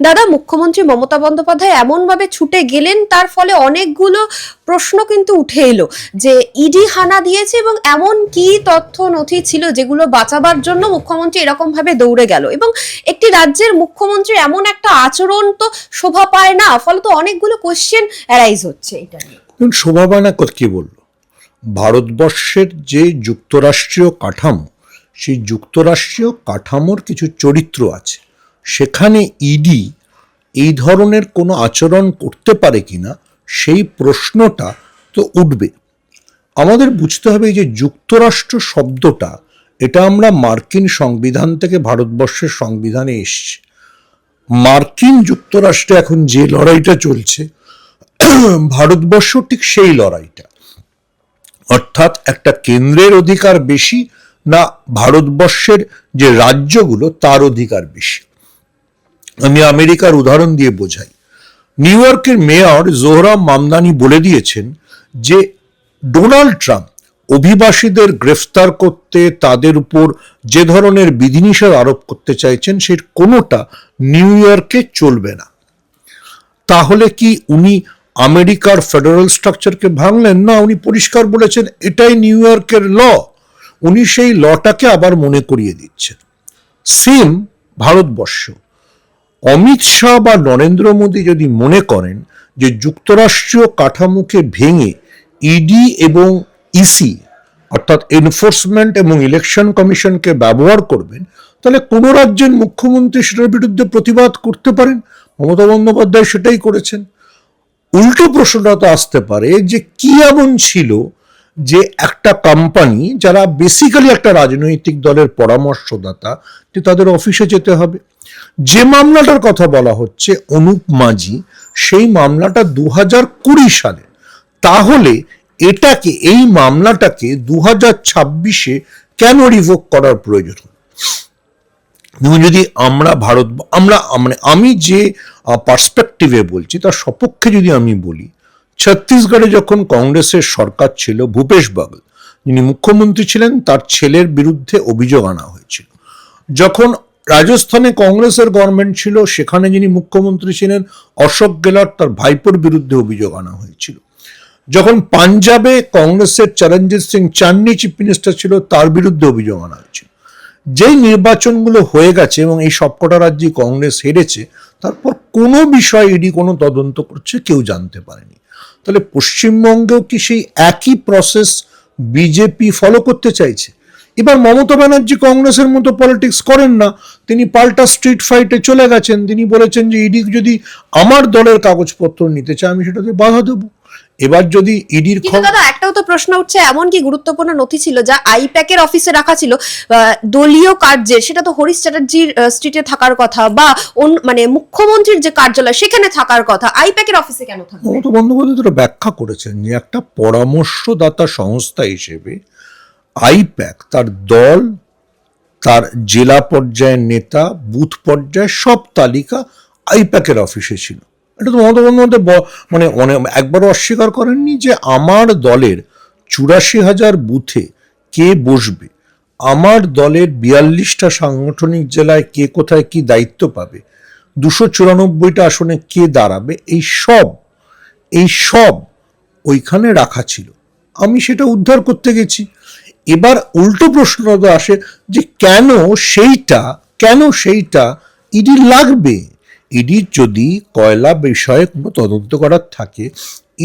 দাদা, মুখ্যমন্ত্রী মমতা বন্দ্যোপাধ্যায় এমন ভাবে ছুটে গেলেন, তার ফলে অনেকগুলো প্রশ্ন কিন্তু উঠে এলো যে ইডি হানা দিয়েছে এবং এমন কি তথ্য নথি ছিল যেগুলো বাঁচাবার জন্য মুখ্যমন্ত্রী এরকম ভাবে দৌড়ে গেল। এবং একটি রাজ্যের মুখ্যমন্ত্রী এমন একটা আচরণ তো শোভা পায় না, ফলে তো অনেকগুলো কোশ্চেন অ্যারাইজ হচ্ছে এটা নিয়ে। শোভা পায় না কি বললো? ভারতবর্ষের যে যুক্তরাষ্ট্রীয় কাঠামো, সেই যুক্তরাষ্ট্রীয় কাঠামোর কিছু চরিত্র আছে, সেখানে ইডি এই ধরনের কোনো আচরণ করতে পারে কিনা সেই প্রশ্নটা তো উঠবে। আমাদের বুঝতে হবে যে যুক্তরাষ্ট্র শব্দটা, এটা আমরা মার্কিন সংবিধান থেকে ভারতবর্ষের সংবিধানে এসছে। মার্কিন যুক্তরাষ্ট্রে এখন যে লড়াইটা চলছে, ভারতবর্ষ ঠিক সেই লড়াইটা। অর্থাৎ একটা কেন্দ্রের অধিকার বেশি না ভারতবর্ষের যে রাজ্যগুলো তার অধিকার বেশি। আমি আমেরিকার উদাহরণ দিয়ে বোঝাই। নিউ ইয়র্কের মেয়র জোহরাম মামদানি বলে দিয়েছেন যে ডোনাল্ড ট্রাম্প অভিবাসীদের গ্রেফতার করতে, তাদের উপর যে ধরনের বিধিনিষেধ আরোপ করতে চাইছেন সের কোনোটা নিউ ইয়র্কে চলবে না। তাহলে কি উনি আমেরিকার ফেডারেল স্ট্রাকচারকে ভাঙলেন? না, উনি পরিষ্কার বলেছেন এটাই নিউ ইয়র্কের ল। উনি সেই লটাকে আবার মনে করিয়ে দিচ্ছেন। সেম ভারতবর্ষ। অমিত শাহ বা নরেন্দ্র মোদী যদি মনে করেন যে যুক্তরাষ্ট্রীয় কাঠামোকে ভেঙে ইডি এবং ইসি অর্থাৎ এনফোর্সমেন্ট এবং ইলেকশন কমিশনকে ব্যবহার করবেন, তাহলে কোন রাজ্যের মুখ্যমন্ত্রী সেটার বিরুদ্ধে প্রতিবাদ করতে পারেন। মমতা বন্দ্যোপাধ্যায় সেটাই করেছেন। উল্টো প্রশ্নটা তো আসতে পারে যে কি এমন ছিল যে একটা কোম্পানি, যারা বেসিক্যালি একটা রাজনৈতিক দলের পরামর্শদাতা, যে তাদের অফিসে যেতে হবে। যে মামলাটার কথা বলা হচ্ছে অনুপ মাঝি, সেই মামলাটা 2020 সালে। তাহলে এটাকে, এই মামলাটাকে 2026-এ কেন রিভোক করার প্রয়োজন? যদি আমরা মানে আমি যে পার্সপেক্টিভে বলছি তার সপক্ষে যদি আমি বলি, ছত্তিশগড়ে যখন কংগ্রেসের সরকার ছিল, ভূপেশ বাগেল যিনি মুখ্যমন্ত্রী ছিলেন, তার ছেলের বিরুদ্ধে অভিযোগ আনা হয়েছিল। যখন রাজস্থানে কংগ্রেসের গভর্নমেন্ট ছিল, সেখানে যিনি মুখ্যমন্ত্রী ছিলেন অশোক গেহলট, তার ভাইপোর বিরুদ্ধে অভিযোগ আনা হয়েছিল। যখন পাঞ্জাবে কংগ্রেসের চরণজিৎ সিং চান্নি চিফ মিনিস্টার ছিল, তার বিরুদ্ধে অভিযোগ আনা হয়েছিল। যেই নির্বাচনগুলো হয়ে গেছে এবং এই সবকটা রাজ্যে কংগ্রেস হেরেছে, তারপর কোনো বিষয় ইডি কোনো তদন্ত করছে কেউ জানতে পারেনি। তাহলে পশ্চিমবঙ্গেও কি সেই একই প্রসেস বিজেপি ফলো করতে চাইছে? এবার মমতা ব্যানার্জি কংগ্রেসের মতো পলিটিক্স করেন না, তিনি পাল্টা স্ট্রিট ফাইটে চলে গেছেন। তিনি বলেছেন যে ইডি যদি আমার দলের কাগজপত্র নিতে চায়, আমি সেটাতে বাধা দেবো। এবার যদি ইডির দাদা, একটাও তো প্রশ্ন উঠছে, এমন কি গুরুত্বপূর্ণ নথি ছিল যা আইপ্যাকের অফিসে রাখা ছিল, দলীয় কার্যে, সেটা তো হরিশ চ্যাটার্জির স্ট্রিটে থাকার কথা, বা মানে মুখ্যমন্ত্রীর যে কার্যালয় সেখানে থাকার কথা, আইপ্যাকের অফিসে কেন থাকবে? মমতা বন্দ্যোপাধ্যায় ব্যাখ্যা করেছেন যে একটা পরামর্শদাতা সংস্থা হিসেবে আইপ্যাক তার দল, তার জেলা পর্যায়ের নেতা, বুথ পর্যায়ের সব তালিকা আইপ্যাকের অফিসে ছিল। এটা তো মমতা বন্দ্যোপাধ্যায় মানে একবারও অস্বীকার করেননি যে আমার দলের 84,000 বুথে কে বসবে, আমার দলের 42টা সাংগঠনিক জেলায় কে কোথায় কি দায়িত্ব পাবে, 294টা আসনে কে দাঁড়াবে, এই সব ওইখানে রাখা ছিল। আমি সেটা উদ্ধার করতে গেছি। এবার উল্টো প্রশ্নটা আসে যে কেন সেইটা ইডি লাগবে। ইডির যদি কয়লা বিষয়ে কোনো তদন্ত করার থাকে,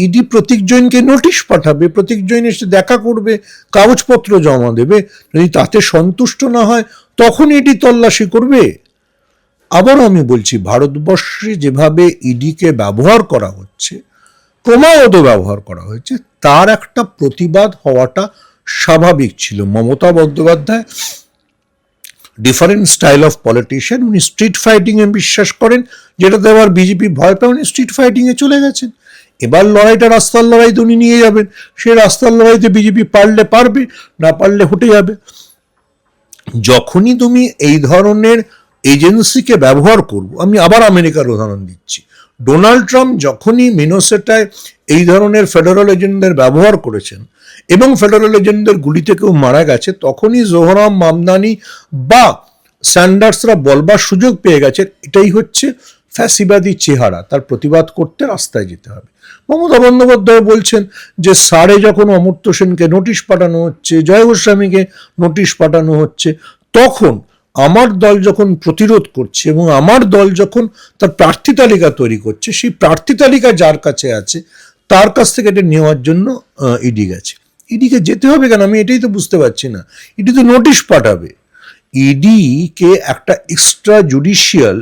ইডি প্রত্যেকজনকে নোটিশ পাঠাবে, প্রত্যেকজন এসে দেখা করবে, কাগজপত্র জমা দেবে। যদি তাতে সন্তুষ্ট না হয় তখন ইডি তল্লাশি করবে। আবারও আমি বলছি, ভারতবর্ষে যেভাবে ইডিকে ব্যবহার করা হচ্ছে, ক্রমাগত ব্যবহার করা হয়েছে, তার একটা প্রতিবাদ হওয়াটা স্বাভাবিক ছিল। Mamata Bandyopadhyay different style of politician, উনি স্ট্রিট ফাইটিং এ বিশ্বাস করেন, যেটাতে আবার বিজেপি ভয় পায়, উনি স্ট্রিট ফাইটিং এ চলে গেছেন। এবার লড়াইটা রাস্তার লড়াইতে উনি নিয়ে যাবেন। সেই রাস্তার লড়াইতে বিজেপি পারলে পারবে, না পারলে হটে যাবে। যখনই তুমি এই ধরনের এজেন্সিকে ব্যবহার করবো, আমি আবার আমেরিকার উদাহরণ দিচ্ছি, ডোনাল্ড ট্রাম্প যখনই মিনেসোটায় এই ধরনের ফেডারেল এজেন্টদের ব্যবহার করেছেন এবং ফেডারেল এজেন্টদের গুলিতে কেউ মারা গেছে, তখনই জোহরাম মামদানি বা স্যান্ডার্সরা বলবার সুযোগ পেয়ে গেছেন এটাই হচ্ছে ফ্যাসিবাদী চেহারা, তার প্রতিবাদ করতে রাস্তায় যেতে হবে। মমতা বন্দ্যোপাধ্যায় বলছেন যে সারে যখন অমর্ত্য সেনকে নোটিশ পাঠানো হচ্ছে, জয় গোস্বামীকে নোটিশ পাঠানো হচ্ছে, তখন আমার দল যখন প্রতিরোধ করছে এবং আমার দল যখন তার প্রার্থী তালিকা তৈরি করছে, সেই প্রার্থী তালিকা যার কাছে আছে তার কাছ থেকে এটা নেওয়ার জন্য ইডি গেছে। ইডিকে যেতে হবে কেন, আমি এটাই তো বুঝতে পারছি না। ইডি তো নোটিশ পাঠাবে। ইডিকে একটা এক্সট্রা জুডিশিয়াল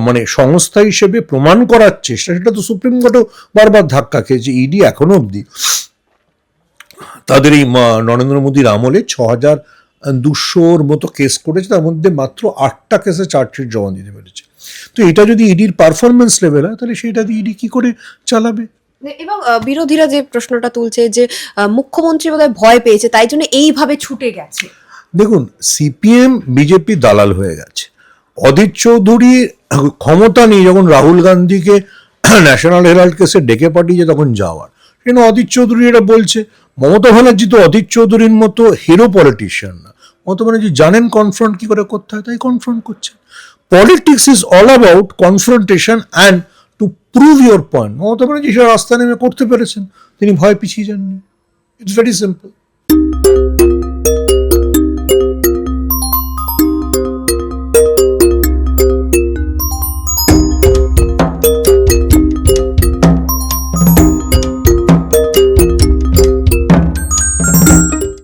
মানে সংস্থা হিসেবে প্রমাণ করার চেষ্টা, সেটা তো সুপ্রিম কোর্টও বারবার ধাক্কা খেয়েছে। ইডি এখনো অবধি তাদের এই নরেন্দ্র মোদীর আমলে 6,200 মতো কেস করেছে, তার মধ্যে মাত্র 8টা কেসে চার্জশিট জমা দিতে পেরেছে। তো এটা যদি ইডির পারফরমেন্স লেভেল হয়, তাহলে সেটা দিয়ে ইডি কি করে চালাবে? এবং বিরোধীরা যে প্রশ্নটা তুলছে যে মুখ্যমন্ত্রী বোধহয় ভয় পেয়েছে, তাই জন্য এইভাবে ছুটে গেছে। দেখুন, সিপিএম বিজেপি দালাল হয়ে গেছে। অধীর চৌধুরীর ক্ষমতা নেই যখন রাহুল গান্ধীকে ন্যাশনাল হেরাল্ড কেসে ডেকে পাঠিয়েছে তখন যাওয়ার, কেন অধীর চৌধুরী এটা বলছে। মমতা ব্যানার্জি তো অধীর চৌধুরীর মতো হিরো পলিটিশিয়ান না। মমতা ব্যানার্জি জানেন কনফ্রন্ট কি করে করতে হয়, তাই কনফ্রন্ট করছেন। Politics is all about confrontation and to prove your point. Mamata Banerjee সেটা রাস্তা নেমে করতে পেরেছেন, তিনি ভয় পিছিয়ে যাননি। It's very simple.